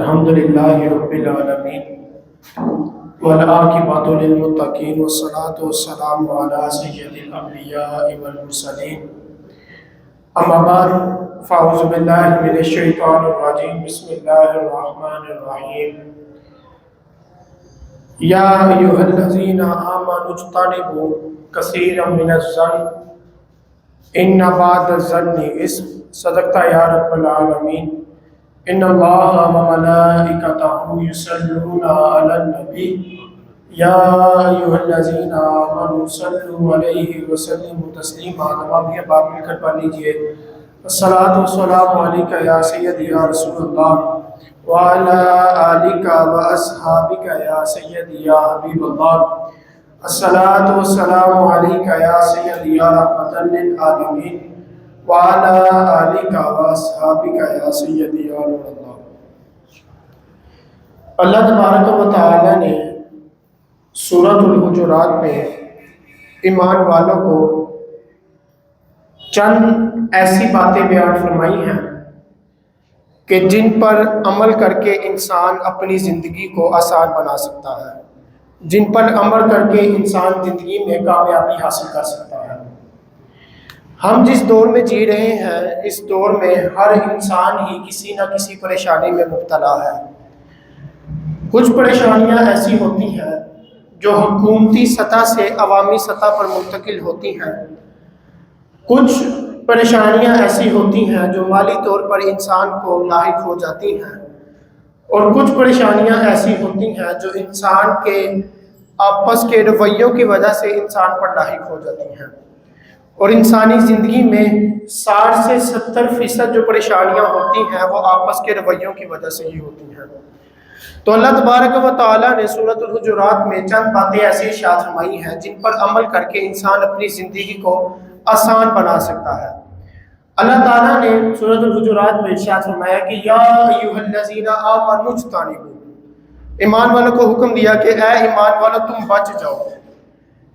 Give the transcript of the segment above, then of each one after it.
الحمد للہ رب العالمین والعاقبۃ للمتقین والصلاۃ والسلام علی سید الانبیاء والمرسلین اما بعد فاعوذ باللہ من الشیطان الرجیم بسم اللہ الرحمن الرحیم یا ایھا الذین آمنوا اجتنبوا کثیرا من الظن ان بعض الظن اثم صدقت یا رب العالمین ان اللہ وملائکتہ یصلون علی النبی یا ایھا الذین آمنوا صلوا علیہ وسلموا تسلیما۔ تمام یہ بات مل کر پڑھ لیجئے۔ الصلاۃ والسلام علیک یا سیدی یا رسول اللہ وعلی آلک واصحابک یا سیدی یا حبیب اللہ۔ الصلاۃ والسلام علیک یا سیدی یا رحمۃ للعالمین وعلی آلک واصحابک یا سیدی یا نور اللہ۔ اللہ تبارک و تعالی نے سورۃ الحجرات میں ایمان والوں کو چند ایسی باتیں بیان فرمائی ہیں کہ جن پر عمل کر کے انسان اپنی زندگی کو آسان بنا سکتا ہے، جن پر عمل کر کے انسان زندگی میں کامیابی حاصل کر سکتا ہے۔ ہم جس دور میں جی رہے ہیں اس دور میں ہر انسان ہی کسی نہ کسی پریشانی میں مبتلا ہے۔ کچھ پریشانیاں ایسی ہوتی ہیں جو حکومتی سطح سے عوامی سطح پر منتقل ہوتی ہیں، کچھ پریشانیاں ایسی ہوتی ہیں جو مالی طور پر انسان کو لاحق ہو جاتی ہیں، اور کچھ پریشانیاں ایسی ہوتی ہیں جو انسان کے آپس کے رویوں کی وجہ سے انسان پر لاحق ہو جاتی ہیں۔ اور انسانی زندگی میں 60 سے 70% جو پریشانیاں ہوتی ہیں وہ آپس کے رویوں کی وجہ سے ہی ہوتی ہیں۔ تو اللہ تبارک و تعالیٰ نے سورۃ الحجرات میں چند باتیں ایسی ارشاد فرمائی ہیں جن پر عمل کر کے انسان اپنی زندگی کو آسان بنا سکتا ہے۔ اللہ تعالیٰ نے سورۃ الحجرات میں ارشاد فرمایا کہ یا ایھا الذین آمنوا اجتنبوا، ایمان والوں کو حکم دیا کہ اے ایمان والوں تم بچ جاؤ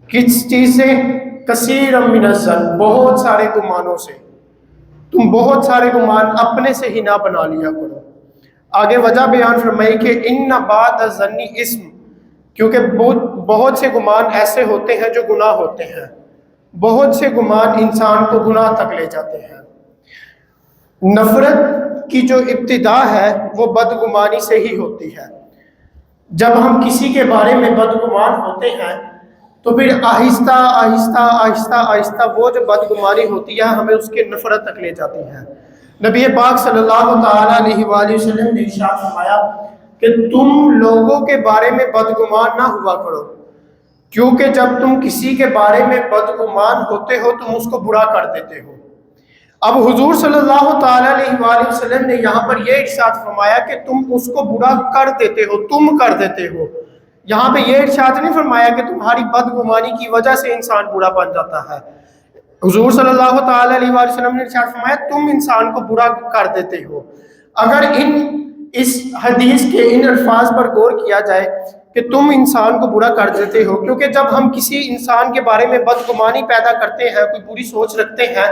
کس چیز سے؟ کثیر من الظن، بہت سارے گمانوں سے۔ تم بہت سارے گمان اپنے سے ہی نہ بنا لیا کرو۔ آگے وجہ بیان فرمائی کہ ان بعض الظن اثم، کیونکہ بہت سے گمان ایسے ہوتے ہیں جو گناہ ہوتے ہیں، بہت سے گمان انسان کو گناہ تک لے جاتے ہیں۔ نفرت کی جو ابتدا ہے وہ بدگمانی سے ہی ہوتی ہے۔ جب ہم کسی کے بارے میں بدگمان ہوتے ہیں تو پھر آہستہ آہستہ آہستہ آہستہ وہ جو بدگمانی ہوتی ہے ہمیں اس کے نفرت تک لے جاتی ہے۔ نبی پاک صلی اللہ تعالیٰ علیہ وآلہ وسلم نے ارشاد فرمایا کہ تم لوگوں کے بارے میں بدگمان نہ ہوا کرو، کیونکہ جب تم کسی کے بارے میں بدگمان ہوتے ہو تم اس کو برا کر دیتے ہو۔ اب حضور صلی اللہ تعالیٰ علیہ وآلہ وسلم نے یہاں پر یہ ارشاد فرمایا کہ تم اس کو برا کر دیتے ہو، تم کر دیتے ہو۔ یہاں پہ یہ ارشاد نہیں فرمایا کہ تمہاری بدگمانی کی وجہ سے انسان برا بن جاتا ہے۔ حضور صلی اللہ تعالیٰ علیہ وآلہ وسلم نے ارشاد فرمایا تم انسان کو برا کر دیتے ہو۔ اگر اس حدیث کے ان الفاظ پر غور کیا جائے کہ تم انسان کو برا کر دیتے ہو، کیونکہ جب ہم کسی انسان کے بارے میں بدگمانی پیدا کرتے ہیں، کوئی بری سوچ رکھتے ہیں،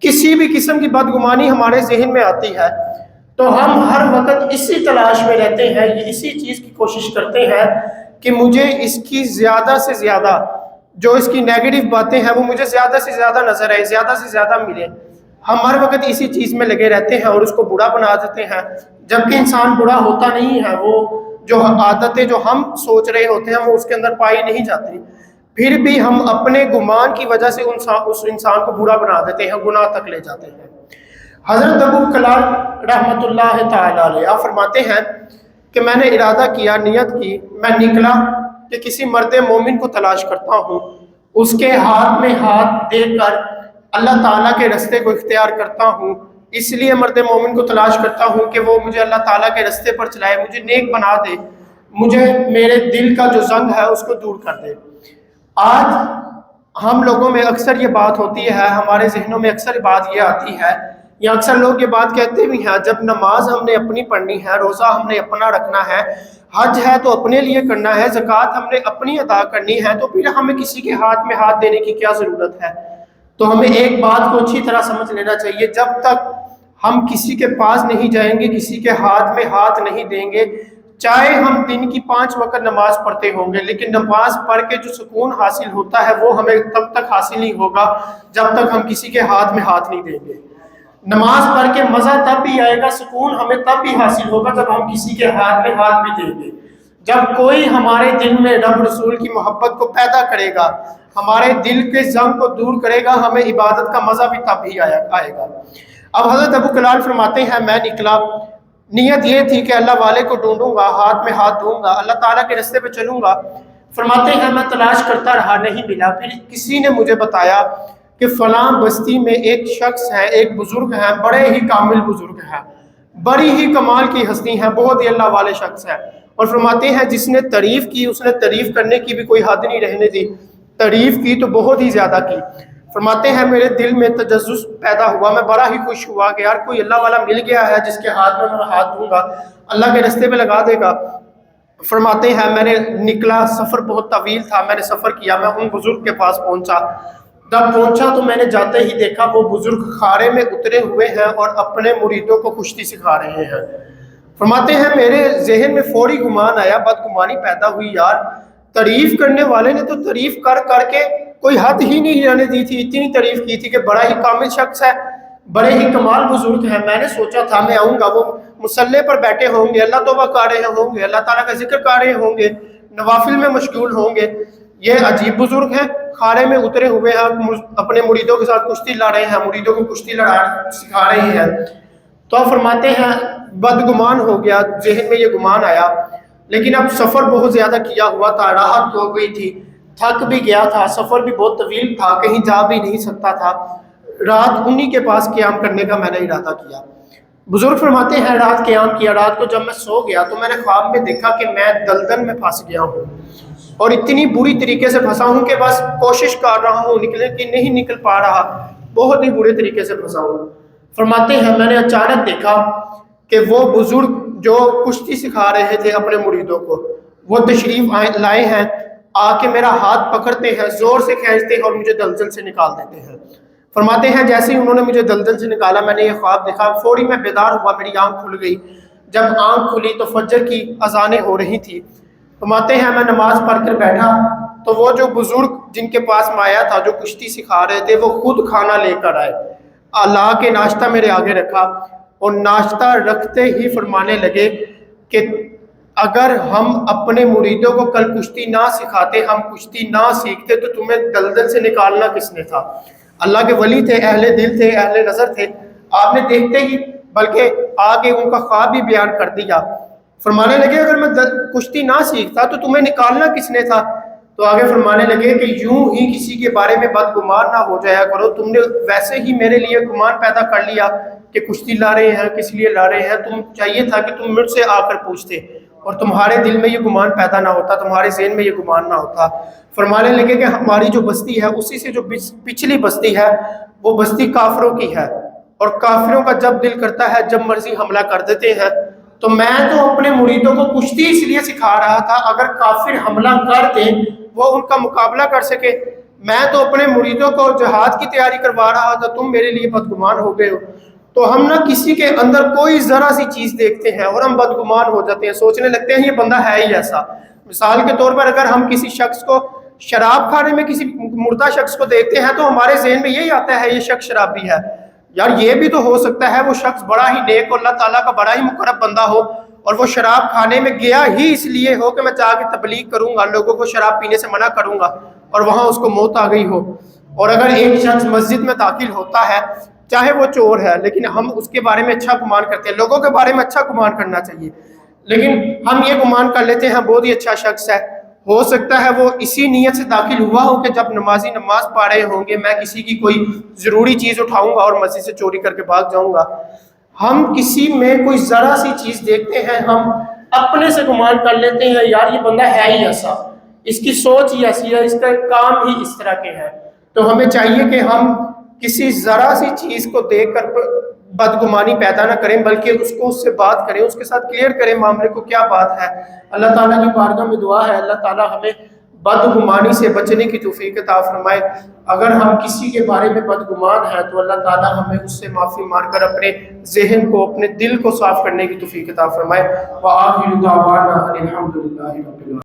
کسی بھی قسم کی بدگمانی ہمارے ذہن میں آتی ہے تو ہم ہر وقت اسی تلاش میں رہتے ہیں، یہ اسی چیز کی کوشش کرتے ہیں کہ مجھے اس کی زیادہ سے زیادہ جو اس کی نیگیٹو باتیں ہیں وہ مجھے زیادہ سے زیادہ نظر آئے، زیادہ سے زیادہ ملے۔ ہم ہر وقت اسی چیز میں لگے رہتے ہیں اور اس کو برا بنا دیتے ہیں، جبکہ انسان برا ہوتا نہیں ہے۔ وہ جو عادتیں جو ہم سوچ رہے ہوتے ہیں وہ اس کے اندر پائی نہیں جاتی، پھر بھی ہم اپنے گمان کی وجہ سے اس انسان کو برا بنا دیتے ہیں، گناہ تک لے جاتے ہیں۔ حضرت ابو کلال رحمۃ اللہ تعالی علیہ آپ فرماتے ہیں کہ میں نے ارادہ کیا، نیت کی، میں نکلا کہ کسی مرد مومن کو تلاش کرتا ہوں، اس کے ہاتھ میں ہاتھ دے کر اللہ تعالیٰ کے راستے کو اختیار کرتا ہوں، اس لیے مرد مومن کو تلاش کرتا ہوں کہ وہ مجھے اللہ تعالیٰ کے راستے پر چلائے، مجھے نیک بنا دے، مجھے میرے دل کا جو زنگ ہے اس کو دور کر دے۔ آج ہم لوگوں میں اکثر یہ بات ہوتی ہے، ہمارے ذہنوں میں اکثر بات یہ آتی ہے، یا اکثر لوگ یہ بات کہتے بھی ہیں، جب نماز ہم نے اپنی پڑھنی ہے، روزہ ہم نے اپنا رکھنا ہے، حج ہے تو اپنے لیے کرنا ہے، زکوٰۃ ہم نے اپنی ادا کرنی ہے، تو پھر ہمیں کسی کے ہاتھ میں ہاتھ دینے کی کیا ضرورت ہے؟ تو ہمیں ایک بات کو اچھی طرح سمجھ لینا چاہیے، جب تک ہم کسی کے پاس نہیں جائیں گے، کسی کے ہاتھ میں ہاتھ نہیں دیں گے، چاہے ہم دن کی 5 وقت نماز پڑھتے ہوں گے، لیکن نماز پڑھ کے جو سکون حاصل ہوتا ہے وہ ہمیں تب تک حاصل نہیں ہوگا جب تک ہم کسی کے ہاتھ میں ہاتھ نہیں دیں گے۔ نماز پڑھ کے مزہ تب بھی آئے گا، سکون ہمیں تب بھی حاصل ہوگا جب ہم کسی کے ہاتھ میں ہاتھ بھی دیں گے۔ جب کوئی ہمارے دل میں رب رسول کی محبت کو پیدا کرے گا، ہمارے دل کے زنگ کو دور کرے گا، ہمیں عبادت کا مزہ بھی تب ہی آئے گا۔ اب حضرت ابو کلال فرماتے ہیں میں نکلا، نیت یہ تھی کہ اللہ والے کو ڈھونڈوں گا، ہاتھ میں ہاتھ دوں گا، اللہ تعالیٰ کے راستے پہ چلوں گا۔ فرماتے ہیں میں تلاش کرتا رہا، نہیں ملا۔ پھر کسی نے مجھے بتایا کہ فلاں بستی میں ایک شخص ہے، ایک بزرگ ہے، بڑے ہی کامل بزرگ ہے، بڑی ہی کمال کی ہستی ہے، بہت ہی اللہ والے شخص ہے۔ اور فرماتے ہیں جس نے تعریف کی، اس نے تعریف کرنے کی بھی کوئی حد نہیں رہنے دی، تعریف کی تو بہت ہی زیادہ کی۔ فرماتے ہیں میرے دل میں تجسس پیدا ہوا، میں بڑا ہی خوش ہوا کہ یار کوئی اللہ والا مل گیا ہے جس کے ہاتھ میں میں ہاتھ دوں گا اللہ کے راستے پہ لگا دے گا۔ فرماتے ہیں میں نے نکلا، سفر بہت طویل تھا، میں نے سفر کیا، میں ان بزرگ کے پاس پہنچا۔ جب پہنچا تو میں نے جاتے ہی دیکھا وہ بزرگ خارے میں اترے ہوئے ہیں اور اپنے مریدوں کو کشتی سکھا رہے ہیں۔ فرماتے ہیں میرے ذہن میں فوری گمان آیا، بدگمانی پیدا ہوئی، یار تعریف کرنے والے نے تو تعریف کر کر کے کوئی حد ہی نہیں رہنے دی تھی، اتنی تعریف کی تھی کہ بڑا ہی کامل شخص ہے، بڑے ہی کمال بزرگ ہیں۔ میں نے سوچا تھا میں آؤں گا، وہ مصلے پر بیٹھے ہوں گے، اللہ توبہ کر رہے ہوں گے، اللہ تعالیٰ کا ذکر کر رہے ہوں گے، نوافل میں مشغول ہوں گے۔ یہ عجیب بزرگ ہیں، خارے میں اترے ہوئے ہیں، اپنے مریدوں کے ساتھ کشتی لڑ رہے ہیں، مریدوں کو کشتی لڑا سکھا رہے ہیں۔ تو فرماتے ہیں بدگمان ہو گیا، ذہن میں یہ گمان آیا، لیکن اب سفر بہت زیادہ کیا ہوا تھا، راحت ہو گئی تھی، تھک بھی گیا تھا، سفر بھی بہت طویل تھا، کہیں جا بھی نہیں سکتا تھا۔ رات انہی کے پاس قیام کرنے کا میں نے ارادہ کیا۔ بزرگ فرماتے ہیں رات قیام کیا، رات کو جب میں سو گیا تو میں نے خواب میں دیکھا کہ میں دلدل میں پھنس گیا ہوں، اور اتنی بری طریقے سے پھنسا ہوں کہ بس کوشش کر رہا ہوں نکلنے کی، نہیں نکل پا رہا، بہت ہی برے طریقے سے پھنسا ہوں۔ فرماتے ہیں میں نے اچانک دیکھا کہ وہ بزرگ جو کشتی سکھا رہے تھے اپنے مریدوں کو، وہ تشریف لائے ہیں، آ کے میرا ہاتھ پکڑتے ہیں، زور سے کھینچتے ہیں اور مجھے دلدل سے نکال دیتے ہیں۔ فرماتے ہیں جیسے ہی انہوں نے مجھے دلدل سے نکالا، میں نے یہ خواب دیکھا، فوری میں بیدار ہوا، میری آنکھ کھل گئی۔ جب آنکھ کھلی تو فجر کی اذانیں ہو رہی تھی۔ فرماتے ہیں میں نماز پڑھ کر بیٹھا تو وہ جو بزرگ جن کے پاس میں آیا تھا، جو کشتی سکھا رہے تھے، وہ خود کھانا لے کر آئے، لا کے ناشتہ میرے آگے رکھا، اور ناشتہ رکھتے ہی فرمانے لگے کہ اگر ہم اپنے مریدوں کو کل کشتی نہ سکھاتے، ہم کشتی نہ سیکھتے تو تمہیں دلدل سے نکالنا کس نے تھا؟ اللہ کے ولی تھے، اہل دل تھے، اہل نظر تھے، آپ نے دیکھتے ہی بلکہ آگے ان کا خواب بھی بیان کر دیا۔ فرمانے لگے اگر میں کشتی نہ سیکھتا تو تمہیں نکالنا کس نے تھا؟ تو آگے فرمانے لگے کہ یوں ہی کسی کے بارے میں بدگمان نہ ہو جایا کرو، تم نے ویسے ہی میرے لیے گمان پیدا کر لیا کہ کشتی لا رہے ہیں، کس لیے لا رہے ہیں، تم چاہیے تھا کہ تم مجھ سے آ کر پوچھتے اور تمہارے دل میں یہ گمان پیدا نہ ہوتا، تمہارے ذہن میں یہ گمان نہ ہوتا۔ فرمانے لگے کہ ہماری جو بستی ہے اسی سے جو پچھلی بستی ہے وہ بستی کافروں کی ہے، اور کافروں کا جب دل کرتا ہے جب مرضی حملہ کر دیتے ہیں، تو میں تو اپنے مریدوں کو کشتی اس لیے سکھا رہا تھا اگر کافر حملہ کر دیں وہ ان کا مقابلہ کر سکے، میں تو اپنے مریدوں کو جہاد کی تیاری کروا رہا تھا، تم میرے لیے بدگمان ہو گئے ہو۔ تو ہم نہ کسی کے اندر کوئی ذرا سی چیز دیکھتے ہیں اور ہم بدگمان ہو جاتے ہیں، سوچنے لگتے ہیں یہ بندہ ہے ہی ایسا۔ مثال کے طور پر اگر ہم کسی شخص کو شراب کھانے میں کسی مردہ شخص کو دیکھتے ہیں تو ہمارے ذہن میں یہی آتا ہے یہ شخص شرابی ہے، یار یہ بھی تو ہو سکتا ہے وہ شخص بڑا ہی نیک اور اللہ تعالیٰ کا بڑا ہی مقرب بندہ ہو، اور وہ شراب کھانے میں گیا ہی اس لیے ہو کہ میں جا کے تبلیغ کروں گا، لوگوں کو شراب پینے سے منع کروں گا، اور وہاں اس کو موت آ گئی ہو۔ اور اگر ایک شخص مسجد میں داخل ہوتا ہے چاہے وہ چور ہے، لیکن ہم اس کے بارے میں اچھا گمان کرتے ہیں، لوگوں کے بارے میں اچھا گمان کرنا چاہیے، لیکن ہم یہ گمان کر لیتے ہیں بہت ہی اچھا شخص ہے، ہو سکتا ہے وہ اسی نیت سے داخل ہوا ہو کہ جب نمازی نماز پڑھ رہے ہوں گے میں کسی کی کوئی ضروری چیز اٹھاؤں گا اور مسجد سے چوری کر کے بھاگ جاؤں گا۔ ہم کسی میں کوئی ذرا سی چیز دیکھتے ہیں، ہم اپنے سے گمان کر لیتے ہیں یار یہ بندہ ہے ہی ایسا، اس کی سوچ ہی ایسی ہے، اس کا کام ہی اس طرح کے ہے۔ تو ہمیں چاہیے کہ ہم کسی ذرا سی چیز کو دیکھ کر بدگمانی پیدا نہ کریں، بلکہ اس کو اس سے بات کریں، اس کے ساتھ کلیئر کریں معاملے کو کیا بات ہے۔ اللہ تعالیٰ کی بارگاہ میں دعا ہے اللہ تعالیٰ ہمیں بدگمانی سے بچنے کی توفیق عطا فرمائے۔ اگر ہم کسی کے بارے میں بدگمان ہیں تو اللہ تعالیٰ ہمیں اس سے معافی مانگ کر اپنے ذہن کو، اپنے دل کو صاف کرنے کی توفیق عطا فرمائے۔ وآخر دعوانا ان الحمد للہ رب العالمین۔